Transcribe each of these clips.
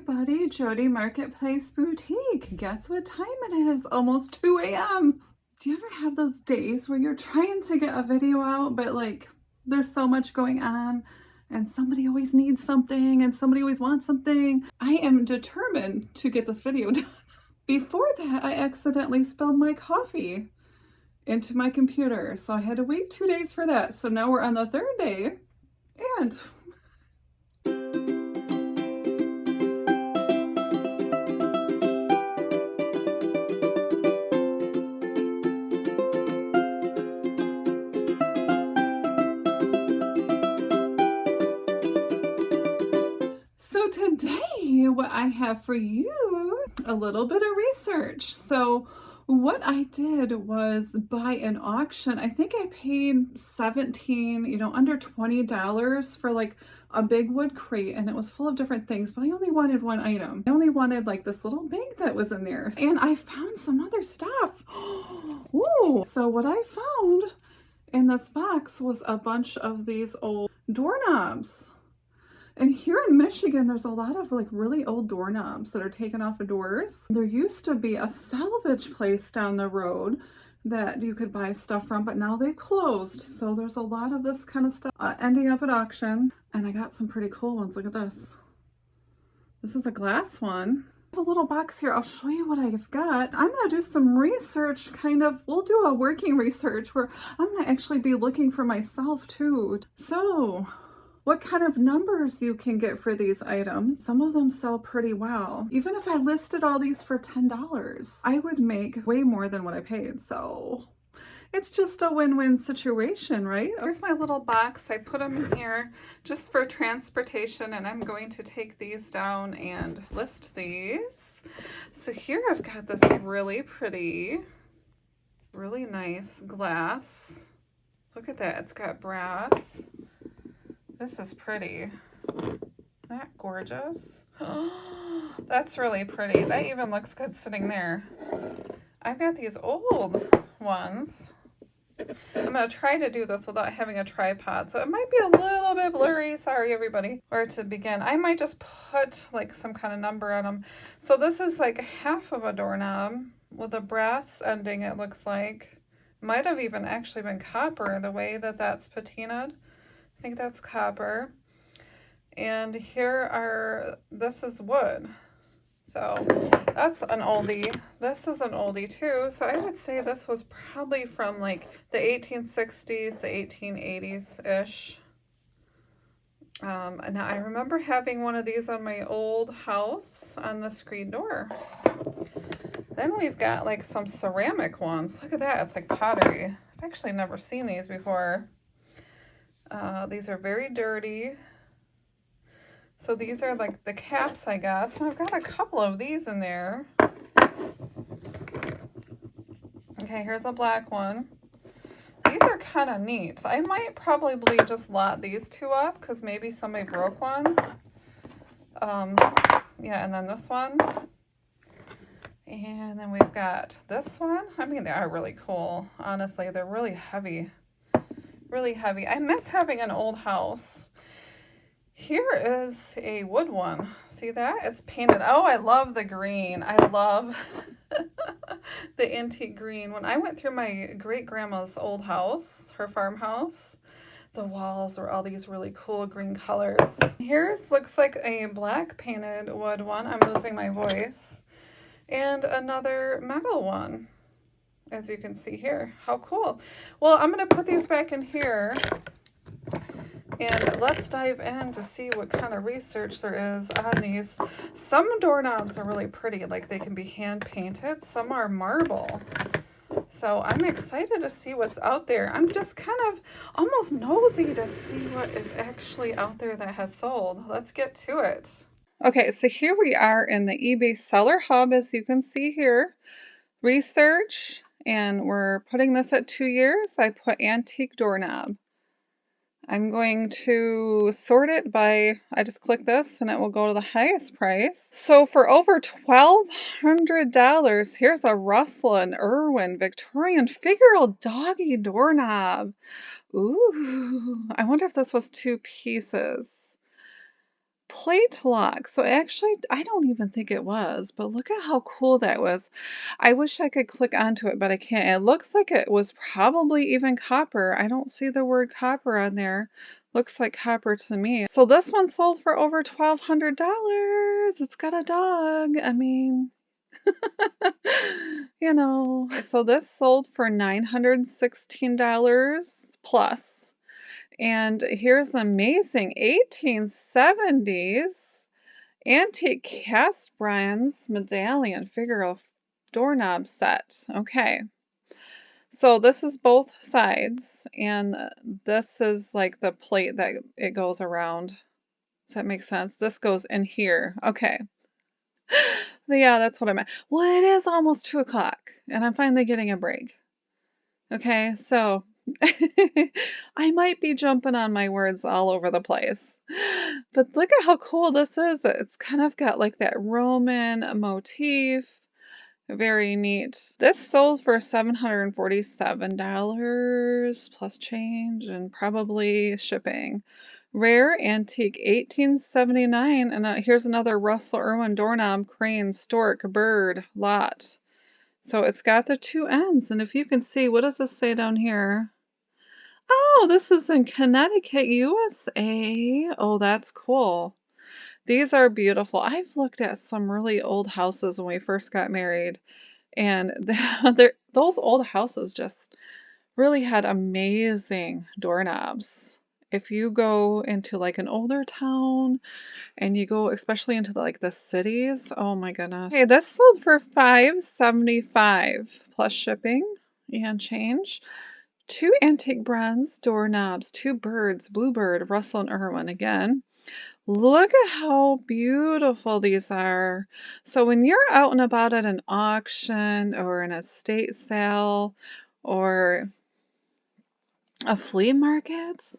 everybody, Jody Marketplace Boutique. Guess what time it is? Almost 2 a.m. Do you ever have those days where you're trying to get a video out, but like there's so much going on and somebody always needs something and somebody always wants something? I am determined to get this video done. Before that, I accidentally spilled my coffee into my computer, so I had to wait 2 days for that. So now we're on the third day, and so today, what I have for you, a little bit of research. So what I did was buy an auction. I think I paid $17, under $20 for like a big wood crate, and it was full of different things, but I only wanted one item. I only wanted like this little bag that was in there, and I found some other stuff. Ooh. So what I found in this box was a bunch of these old doorknobs. And here in Michigan, there's a lot of like really old doorknobs that are taken off of doors. There used to be a salvage place down the road that you could buy stuff from, but now they closed. So there's a lot of this kind of stuff ending up at auction. And I got some pretty cool ones. Look at this. This is a glass one. I have a little box here. I'll show you what I've got. I'm going to do some research, we'll do a working research where I'm going to actually be looking for myself too. So what kind of numbers you can get for these items. Some of them sell pretty well. Even if I listed all these for $10, I would make way more than what I paid. So it's just a win-win situation, right? Here's my little box. I put them in here just for transportation, and I'm going to take these down and list these. So here I've got this really pretty, really nice glass. Look at that. It's got brass. This is pretty. Isn't that gorgeous? That's really pretty. That even looks good sitting there. I've got these old ones. I'm going to try to do this without having a tripod, so it might be a little bit blurry. Sorry, everybody. Where to begin? I might just put like some kind of number on them. So this is like half of a doorknob with a brass ending, it looks like. Might have even actually been copper, the way that that's patinaed. I think that's copper. And this is wood. So that's an oldie. This is an oldie too. So I would say this was probably from like the 1860s, the 1880s-ish. And I remember having one of these on my old house on the screen door. Then we've got like some ceramic ones. Look at that. It's like pottery. I've actually never seen these before. These are very dirty. So these are like the caps, I guess. And I've got a couple of these in there. Okay, here's a black one. These are kind of neat. I might probably just lot these two up because maybe somebody broke one. Yeah, and then this one. And then we've got this one. I mean, they are really cool. Honestly, they're really heavy. Really heavy. I miss having an old house. Here is a wood one. See that? It's painted. Oh, I love the green. I love the antique green. When I went through my great-grandma's old house, her farmhouse, the walls were all these really cool green colors. Here's looks like a black painted wood one. I'm losing my voice. And another metal one, as you can see here. How cool. Well, I'm going to put these back in here, and let's dive in to see what kind of research there is on these. Some doorknobs are really pretty, like they can be hand painted. Some are marble. So I'm excited to see what's out there. I'm just kind of almost nosy to see what is actually out there that has sold. Let's get to it. Okay, so here we are in the eBay Seller Hub, as you can see here. Research, and we're putting this at 2 years. I put antique doorknob. I'm going to sort it by, I just click this and it will go to the highest price. So for over $1,200, here's a Russell and Irwin Victorian figural doggy doorknob. Ooh, I wonder if this was 2 pieces. plate lock. So actually, I don't even think it was, but look at how cool that was. I wish I could click onto it, but I can't. It looks like it was probably even copper. I don't see the word copper on there. Looks like copper to me. So this one sold for over $1,200. It's got a dog. I mean, you know. So this sold for $916 plus. And here's an amazing 1870s antique cast bronze medallion figure doorknob set. Okay. So this is both sides, and this is like the plate that it goes around. Does that make sense? This goes in here. Okay. But yeah, that's what I meant. Well, it is almost 2 o'clock, and I'm finally getting a break. Okay, so I might be jumping on my words all over the place. But look at how cool this is. It's kind of got like that Roman motif. Very neat. This sold for $747 plus change and probably shipping. Rare antique 1879. And here's another Russell Irwin doorknob, crane, stork, bird, lot. So it's got the 2 ends, and if you can see, what does this say down here? Oh, this is in Connecticut, USA. Oh, that's cool. These are beautiful. I've looked at some really old houses when we first got married, and those old houses just really had amazing doorknobs. If you go into like an older town, and you go especially into like the cities, oh my goodness. Okay, this sold for $575 plus shipping and change. 2 antique bronze doorknobs, 2 birds, bluebird, Russell and Irwin again. Look at how beautiful these are. So when you're out and about at an auction or an estate sale or a flea market,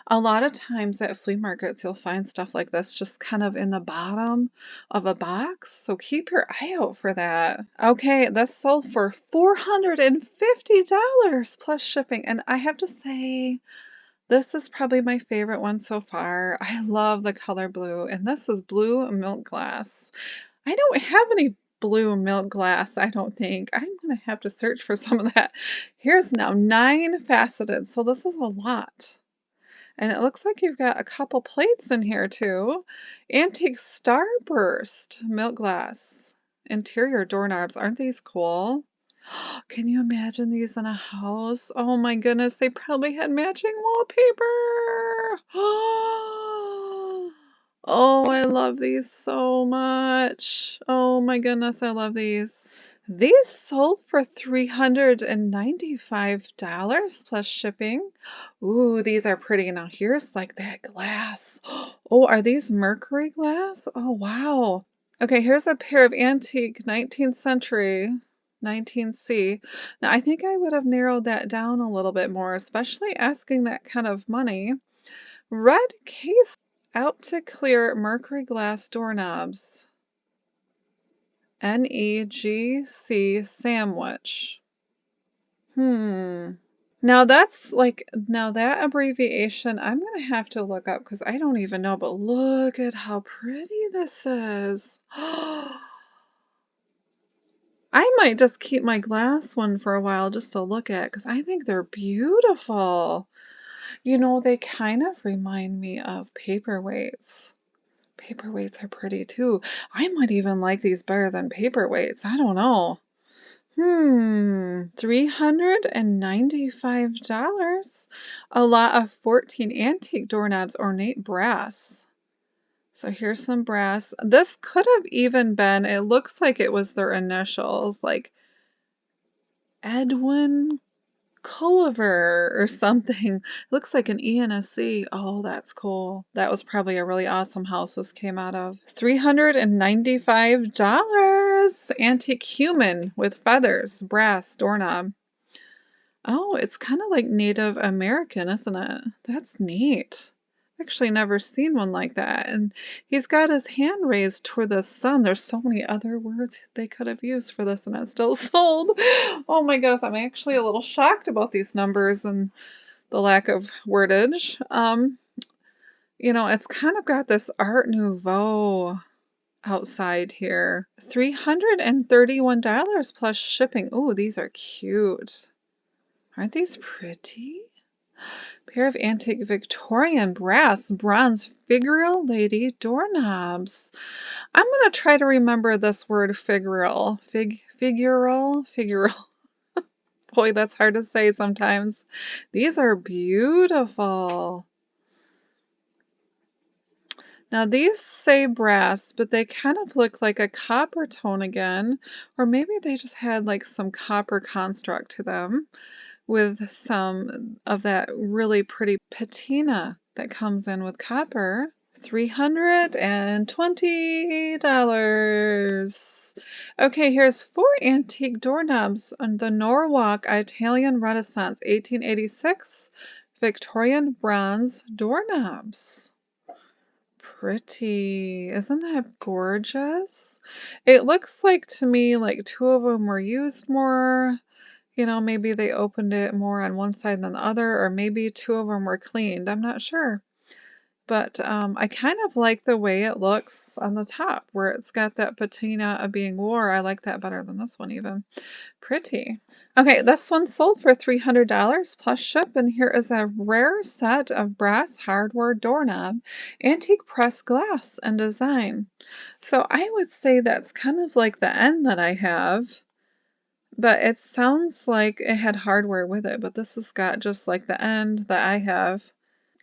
a lot of times at flea markets, you'll find stuff like this just kind of in the bottom of a box. So keep your eye out for that. Okay, this sold for $450 plus shipping. And I have to say, this is probably my favorite one so far. I love the color blue, and this is blue milk glass. I don't have any blue milk glass, I don't think. I'm going to have to search for some of that. Here's now 9 faceted, so this is a lot. And it looks like you've got a couple plates in here too. Antique Starburst milk glass. Interior doorknobs. Aren't these cool? Can you imagine these in a house? Oh my goodness, they probably had matching wallpaper. Oh, I love these so much. Oh my goodness, I love these. These sold for $395 plus shipping. Ooh, these are pretty. Now here's like that glass. Oh, are these mercury glass? Oh, wow. Okay, here's a pair of antique 19th century 19C. Now I think I would have narrowed that down a little bit more, especially asking that kind of money. Red case out to clear mercury glass doorknobs. NEGC sandwich. Now now that abbreviation, I'm going to have to look up because I don't even know, but look at how pretty this is. I might just keep my glass one for a while just to look at because I think they're beautiful. You know, they kind of remind me of paperweights. Paperweights are pretty too. I might even like these better than paperweights. I don't know. $395. A lot of 14 antique doorknobs, ornate brass. So here's some brass. This could have even been, it looks like it was their initials, like Edwin Culliver or something. It looks like an E and a C. Oh, that's cool. That was probably a really awesome house this came out of. $395. Antique human with feathers, brass doorknob. Oh, it's kind of like Native American, isn't it? That's neat. Actually never seen one like that. And he's got his hand raised toward the sun. There's so many other words they could have used for this and it still sold. Oh my goodness, I'm actually a little shocked about these numbers and the lack of wordage. You know, it's kind of got this Art Nouveau outside here. $331 plus shipping. Ooh, these are cute. Aren't these pretty? Pair of antique Victorian brass bronze figural lady doorknobs. I'm gonna try to remember this word figural. Figural. Boy, that's hard to say sometimes. These are beautiful. Now these say brass, but they kind of look like a copper tone again, or maybe they just had like some copper construct to them with some of that really pretty patina that comes in with copper. $320. Okay, here's 4 antique doorknobs on the Norwalk Italian Renaissance 1886 Victorian bronze doorknobs. Pretty. Isn't that gorgeous? It looks like to me like 2 of them were used more. You know, maybe they opened it more on one side than the other, or maybe 2 of them were cleaned. I'm not sure. But I kind of like the way it looks on the top, where it's got that patina of being wore. I like that better than this one even. Pretty. Okay, this one sold for $300 plus ship, and here is a rare set of brass hardware doorknob, antique pressed glass and design. So I would say that's kind of like the end that I have, but it sounds like it had hardware with it, but this has got just like the end that I have.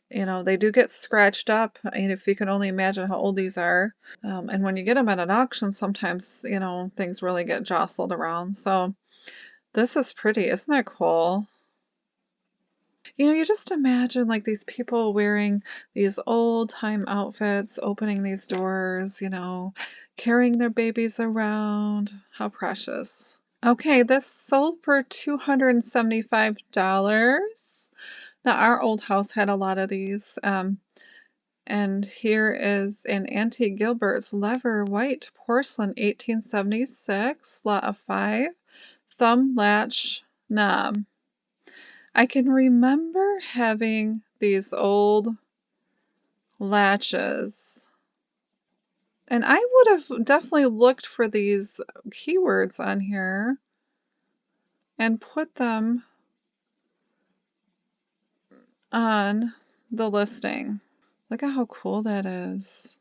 You know, they do get scratched up, and if you can only imagine how old these are. And when you get them at an auction, sometimes, you know, things really get jostled around. So this is pretty. Isn't that cool? You know, you just imagine like these people wearing these old time outfits, opening these doors, you know, carrying their babies around. How precious. Okay, this sold for $275. Now, our old house had a lot of these. And here is an antique Gilbert's lever white porcelain 1876, lot of 5, thumb latch knob. I can remember having these old latches, and I would have definitely looked for these keywords on here and put them on the listing. Look at how cool that is.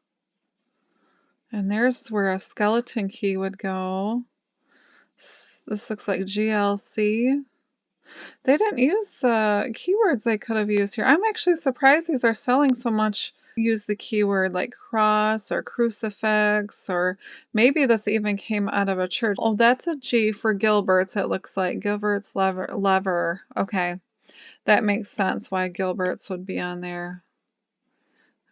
And there's where a skeleton key would go. This looks like GLC. They didn't use keywords they could have used here. I'm actually surprised these are selling so much. Use the keyword like cross or crucifix, or maybe this even came out of a church. Oh, that's a G for Gilbert's, it looks like. Gilbert's lever. Okay, that makes sense why Gilbert's would be on there.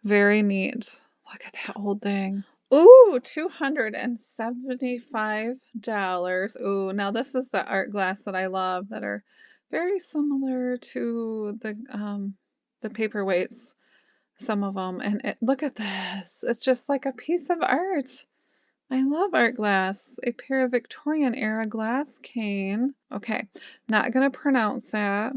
Very neat. Look at that old thing. Ooh, $275. Ooh, now this is the art glass that I love that are very similar to the paperweights, some of them. And look at this. It's just like a piece of art. I love art glass. A pair of Victorian era glass cane. Okay, not gonna pronounce that.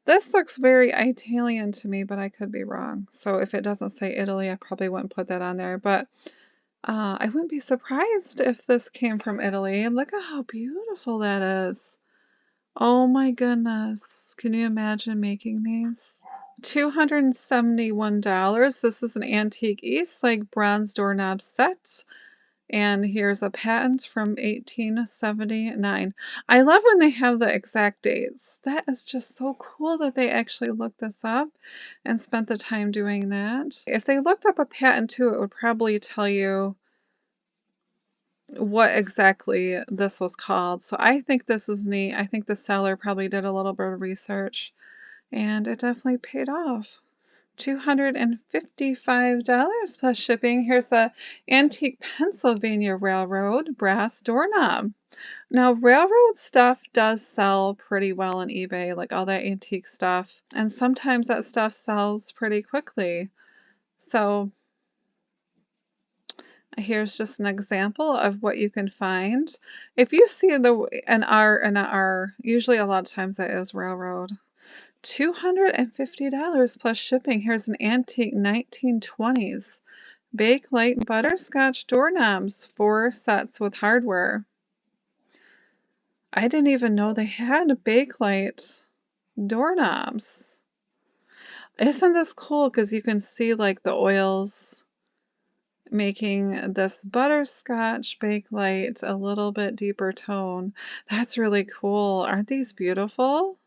This looks very Italian to me, but I could be wrong. So if it doesn't say Italy, I probably wouldn't put that on there. But I wouldn't be surprised if this came from Italy. And look at how beautiful that is. Oh my goodness. Can you imagine making these? $271. This is an antique Eastlake bronze doorknob set. And here's a patent from 1879. I love when they have the exact dates. That is just so cool that they actually looked this up and spent the time doing that. If they looked up a patent too, it would probably tell you what exactly this was called. So I think this is neat. I think the seller probably did a little bit of research, and it definitely paid off. $255 plus shipping. Here's the antique Pennsylvania Railroad brass doorknob. Now, railroad stuff does sell pretty well on eBay, like all that antique stuff. And sometimes that stuff sells pretty quickly. So here's just an example of what you can find. If you see an R and an R, usually a lot of times that is railroad. $250 plus shipping. Here's an antique 1920s Bakelite butterscotch doorknobs, 4 sets with hardware. I didn't even know they had Bakelite doorknobs. Isn't this cool? Because you can see like the oils making this butterscotch Bakelite a little bit deeper tone. That's really cool. Aren't these beautiful?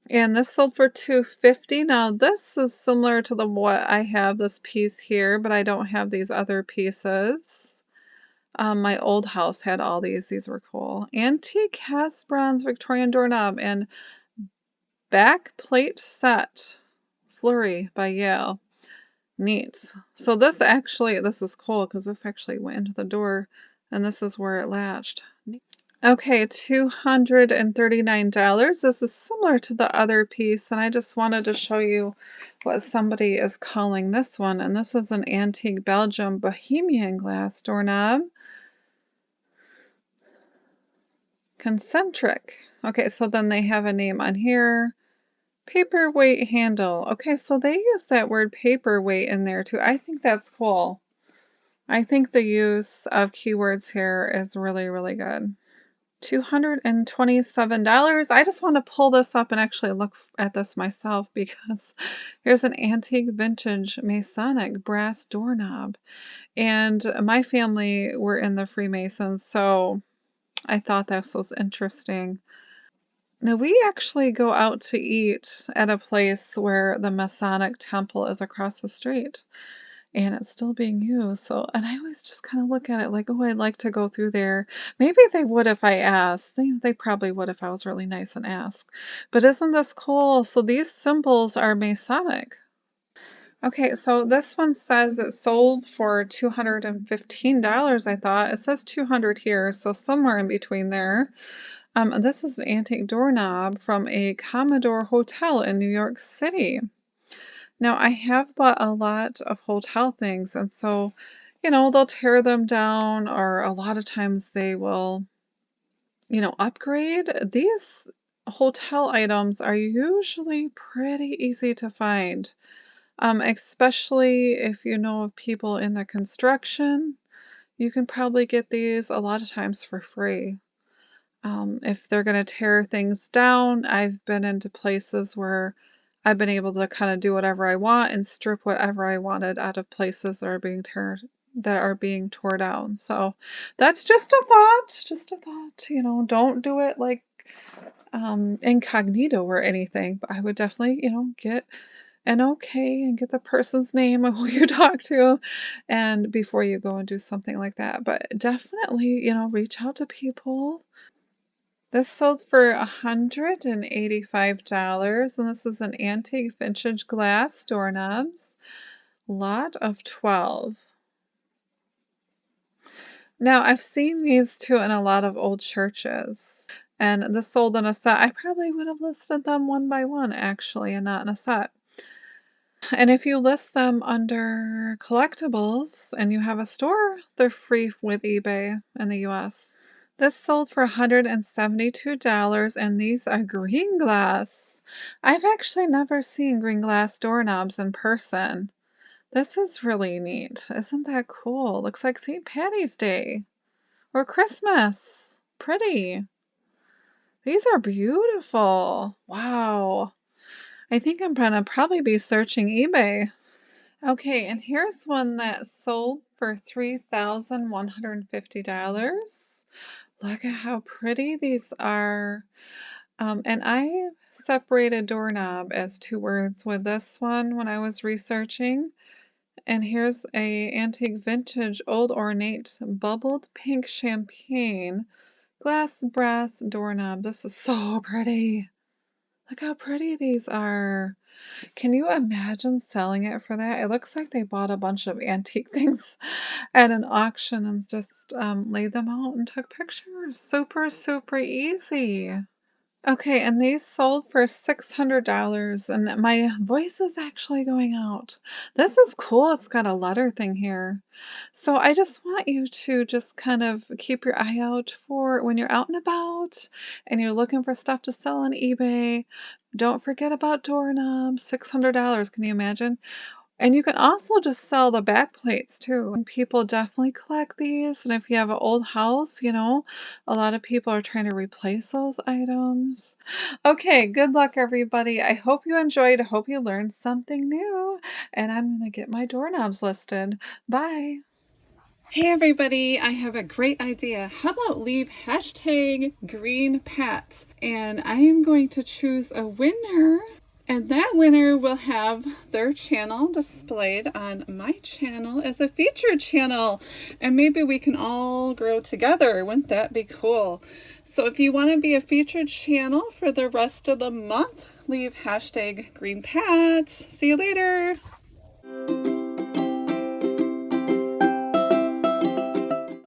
And this sold for $250. Now this is similar to what I have this piece here, but I don't have these other pieces. My old house had all these. These were cool. Antique cast bronze Victorian doorknob and back plate set. Flurry by Yale. Neat. So this is cool because this actually went into the door and this is where it latched. Okay, $239. This is similar to the other piece, and I just wanted to show you what somebody is calling this one. And this is an antique Belgium Bohemian glass doorknob. Concentric. Okay, so then they have a name on here. Paperweight handle. Okay, so they use that word paperweight in there too. I think that's cool. I think the use of keywords here is really, really good. $227. I just want to pull this up and actually look at this myself because here's an antique vintage Masonic brass doorknob. And my family were in the Freemasons, so I thought this was interesting. Now, we actually go out to eat at a place where the Masonic temple is across the street. And it's still being used. So, and I always just kind of look at it like, oh, I'd like to go through there. Maybe they would if I asked. They probably would if I was really nice and asked. But isn't this cool? So these symbols are Masonic. Okay, so this one says it sold for $215, I thought. It says 200 here, so somewhere in between there. This is an antique doorknob from a Commodore Hotel in New York City. Now, I have bought a lot of hotel things, and so, they'll tear them down, or a lot of times they will, upgrade. These hotel items are usually pretty easy to find, especially if you know of people in the construction. You can probably get these a lot of times for free. If they're going to tear things down, I've been into places where I've been able to kind of do whatever I want and strip whatever I wanted out of places that are being tore down. So that's just a thought, don't do it like incognito or anything, but I would definitely, get an okay and get the person's name and who you talk to and before you go and do something like that. But definitely, reach out to people. This sold for $185, and this is an antique vintage glass doorknobs, lot of 12. Now, I've seen these too in a lot of old churches, and this sold in a set. I probably would have listed them one by one, actually, and not in a set. And if you list them under collectibles and you have a store, they're free with eBay in the US. This sold for $172, and these are green glass. I've actually never seen green glass doorknobs in person. This is really neat. Isn't that cool? Looks like St. Patty's Day or Christmas. Pretty. These are beautiful. Wow. I think I'm gonna probably be searching eBay. Okay, and here's one that sold for $3,150. Look at how pretty these are. And I separated doorknob as 2 words with this one when I was researching. And here's a antique vintage old ornate bubbled pink champagne glass brass doorknob. This is so pretty. Look how pretty these are. Can you imagine selling it for that? It looks like they bought a bunch of antique things at an auction and just laid them out and took pictures. Super, super easy. Okay, and these sold for $600, and my voice is actually going out. This is cool. It's got a letter thing here. So I just want you to just kind of keep your eye out for when you're out and about and you're looking for stuff to sell on eBay. Don't forget about doorknobs, $600. Can you imagine? And you can also just sell the back plates too. And people definitely collect these. And if you have an old house, a lot of people are trying to replace those items. Okay, good luck, everybody. I hope you enjoyed. I hope you learned something new. And I'm going to get my doorknobs listed. Bye. Hey everybody, I have a great idea. How about leave hashtag green pat and I am going to choose a winner and that winner will have their channel displayed on my channel as a featured channel. And maybe we can all grow together. Wouldn't that be cool? So if you want to be a featured channel for the rest of the month, leave hashtag green pat. See you later.